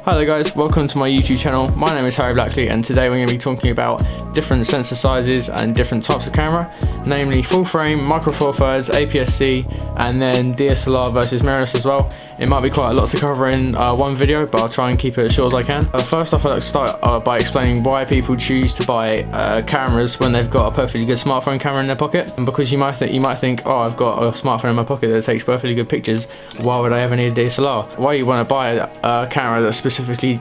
Hi there guys, welcome to my YouTube channel. My name is Harry Blackley and today we're going to be talking about different sensor sizes and different types of camera, namely full frame, micro four thirds, APS-C, and then DSLR versus mirrorless as well. It might be quite a lot to cover in one video, but I'll try and keep it as short as I can. First off, I'd like to start by explaining why people choose to buy cameras when they've got a perfectly good smartphone camera in their pocket. And because you might think, oh, I've got a smartphone in my pocket that takes perfectly good pictures, why would I ever need a DSLR? Why you want to buy a camera that's specifically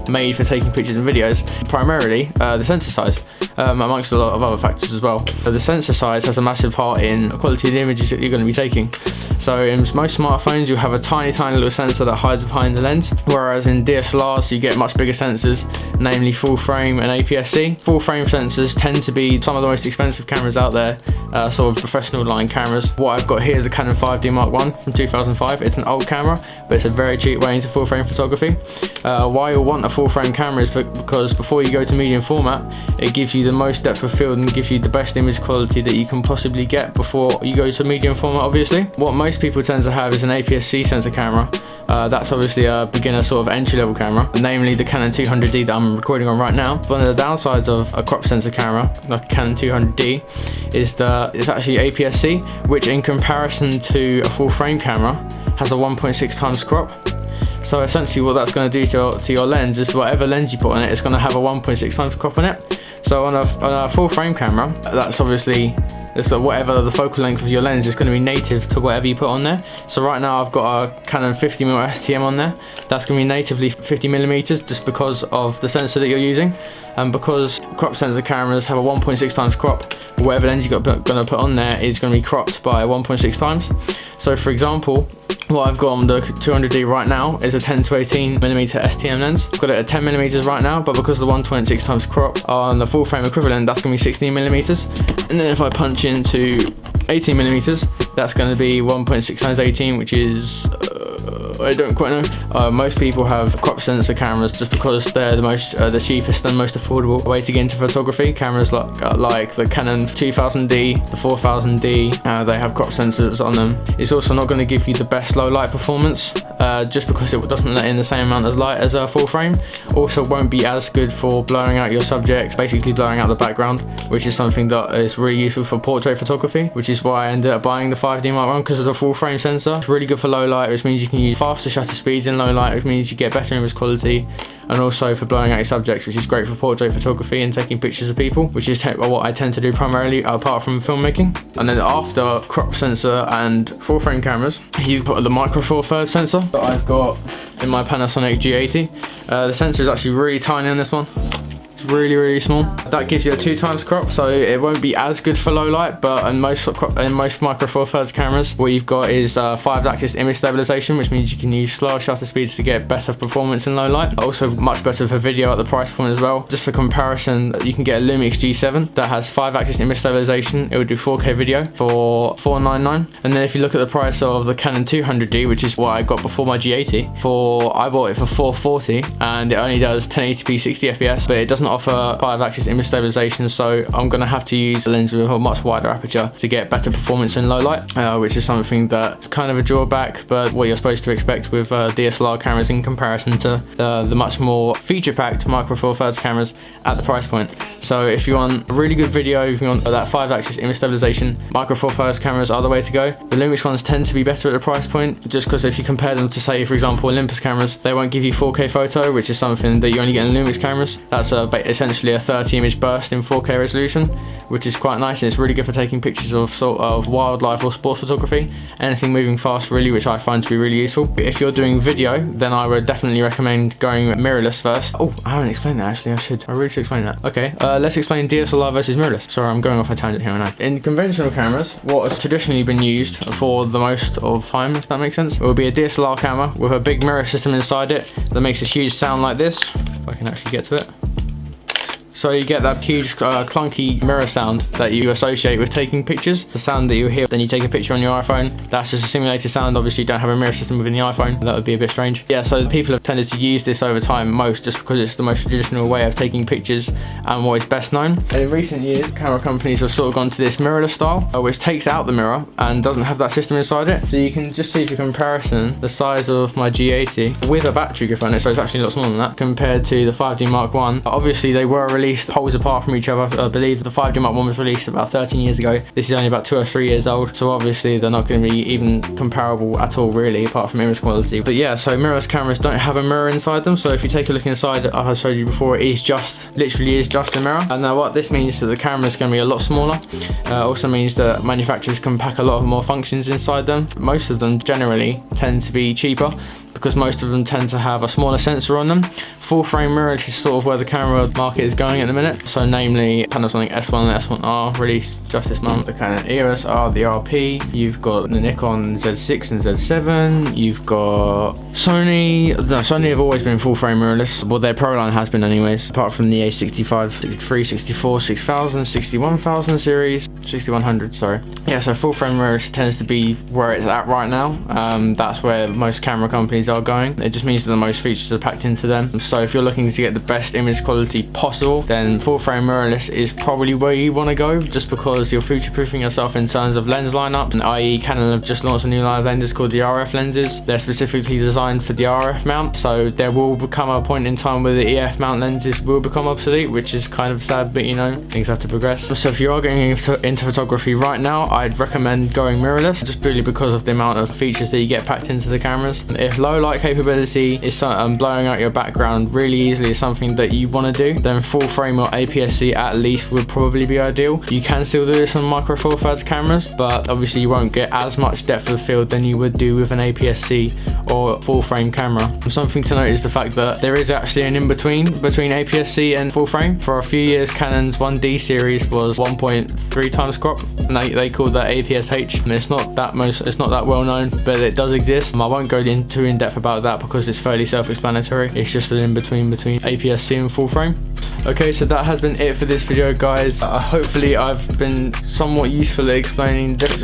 made for taking pictures and videos? Primarily the sensor size, amongst a lot of other factors as well. The sensor size has a massive part in the quality of the images that you're going to be taking. So in most smartphones you have a tiny little sensor that hides behind the lens, whereas in DSLRs you get much bigger sensors, namely full frame and APS-C. Full frame sensors tend to be some of the most expensive cameras out there, sort of professional line cameras. What I've got here is a Canon 5D Mark I from 2005. It's an old camera, but it's a very cheap way into full frame photography. Why you'll want a full frame camera is because before you go to medium format, it gives you the most depth of field and gives you the best image quality that you can possibly get before you go to medium format, obviously. What most people tend to have is an APS-C sensor camera. That's obviously a beginner sort of entry-level camera, namely the Canon 200D that I'm recording on right now. One of the downsides of a crop sensor camera, like a Canon 200D, is that it's actually APS-C, which in comparison to a full frame camera has a 1.6 times crop. So essentially what that's going to do to your lens is whatever lens you put on it, it's going to have a 1.6 times crop on it. So on a full frame camera, that's obviously whatever the focal length of your lens is going to be native to whatever you put on there. So right now I've got a Canon 50mm STM on there. That's going to be natively 50mm just because of the sensor that you're using, and because crop sensor cameras have a 1.6 times crop, whatever lens you're going to put on there is going to be cropped by 1.6 times. So for example, what I've got on the 200D right now is a 10 to 18mm STM lens. I've got it at 10mm right now, but because of the 1.6 times crop on the full frame equivalent, that's going to be 16mm. And then if I punch into 18mm, that's going to be 1.6 times 18, which is I don't quite know. Most people have crop sensor cameras just because they're the cheapest and most affordable way to get into photography. Cameras like the Canon 2000D, the 4000D, they have crop sensors on them. It's also not going to give you the best low light performance, just because it doesn't let in the same amount of light as a full frame. Also won't be as good for blurring out your subjects, basically blurring out the background, which is something that is really useful for portrait photography, which is why I ended up buying the 5D Mark I because of the full frame sensor. It's really good for low light, which means you can use faster shutter speeds in low light, which means you get better image quality, and also for blurring out your subjects, which is great for portrait photography and taking pictures of people, which is what I tend to do primarily apart from filmmaking. And then after crop sensor and full frame cameras, you've got the micro four thirds sensor that I've got in my Panasonic G80. The sensor is actually really tiny on this one. It's really small. That gives you a 2 times crop, so it won't be as good for low light, but in most micro four thirds cameras, what you've got is 5-axis image stabilization, which means you can use slower shutter speeds to get better performance in low light. Also much better for video at the price point as well. Just for comparison, you can get a Lumix G7 that has 5-axis image stabilization. It would do 4K video for $499. And then if you look at the price of the Canon 200D, which is what I got before my G80, I bought it for $440, and it only does 1080p 60 FPS, but it doesn't offer 5-axis image stabilization, so I'm going to have to use a lens with a much wider aperture to get better performance in low light, which is something that's kind of a drawback, but what you're supposed to expect with DSLR cameras in comparison to the much more feature-packed micro four thirds cameras at the price point. So if you want a really good video, if you want that 5-axis image stabilization, micro four thirds cameras are the way to go. The Lumix ones tend to be better at the price point, just because if you compare them to, say, for example, Olympus cameras, they won't give you 4K photo, which is something that you only get in Lumix cameras. That's essentially a 30 image burst in 4K resolution, which is quite nice, and it's really good for taking pictures of sort of wildlife or sports photography, anything moving fast really, which I find to be really useful. If you're doing video, then I would definitely recommend going mirrorless first. Oh, I haven't explained that actually. I really should explain that. Okay, let's explain DSLR versus mirrorless. Sorry, I'm going off a tangent here now. In conventional cameras, what has traditionally been used for the most of time, if that makes sense, it will be a DSLR camera with a big mirror system inside it that makes a huge sound like this, if I can actually get to it. So you get that huge clunky mirror sound that you associate with taking pictures. The sound that you hear when you take a picture on your iPhone, that's just a simulated sound. Obviously you don't have a mirror system within the iPhone. That would be a bit strange. Yeah, so people have tended to use this over time most just because it's the most traditional way of taking pictures and what is best known. And in recent years, camera companies have sort of gone to this mirrorless style, which takes out the mirror and doesn't have that system inside it. So you can just see for comparison the size of my G80 with a battery grip on it, so it's actually a lot smaller than that compared to the 5D Mark I. Obviously they were released poles apart from each other. I believe the 5D Mark I was released about 13 years ago. This is only about 2 or 3 years old, so obviously they're not going to be even comparable at all really, apart from image quality. But yeah, so mirrorless cameras don't have a mirror inside them, so if you take a look inside, as I showed you before, it is just, literally is just a mirror. And now what this means is that the camera is going to be a lot smaller. Also means that manufacturers can pack a lot of more functions inside them. Most of them generally tend to be cheaper because most of them tend to have a smaller sensor on them. Full frame mirrorless is sort of where the camera market is going at the minute. So namely Panasonic S1 and S1R released just this month. The Canon EOS R, the RP. You've got the Nikon Z6 and Z7. You've got Sony. No, Sony have always been full frame mirrorless. Well, their Pro line has been anyways. Apart from the A65, 63, 64, 6000, 61000 series. 6100, sorry. Yeah, so full frame mirrorless tends to be where it's at right now. That's where most camera companies are going. It just means that the most features are packed into them. So if you're looking to get the best image quality possible, then full frame mirrorless is probably where you want to go, just because you're future-proofing yourself in terms of lens lineup. And i.e. Canon have just launched a new line of lenses called the RF lenses. They're specifically designed for the RF mount, so there will become a point in time where the EF mount lenses will become obsolete, which is kind of sad, but you know, things have to progress. So if you are getting into photography right now, I'd recommend going mirrorless, just purely because of the amount of features that you get packed into the cameras. If low light capability is blowing out your background really easily is something that you want to do, then full frame or APS-C at least would probably be ideal. You can still do this on micro four thirds cameras, but obviously you won't get as much depth of field than you would do with an APS-C or full frame camera. Something to note is the fact that there is actually an in-between between APS-C and full frame. For a few years, Canon's 1D series was 1.3 times crop, and they called that APS-H, and it's not that well known, but it does exist. I won't go too in depth about that because it's fairly self-explanatory. It's just an in-between between APS-C and full frame. Okay, so that has been it for this video, guys. Hopefully I've been somewhat useful at explaining the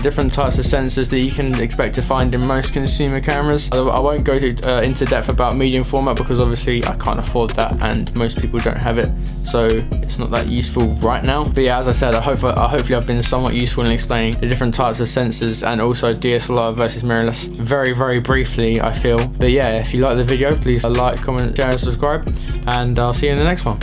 different types of sensors that you can expect to find in most consumer cameras. I won't go into depth about medium format because obviously I can't afford that and most people don't have it, so it's not that useful right now. But yeah, as I said, hopefully I've been somewhat useful in explaining the different types of sensors and also DSLR versus mirrorless very briefly, I feel. But yeah, if you like the video, please like, comment, share and subscribe, and I'll see you in the next one.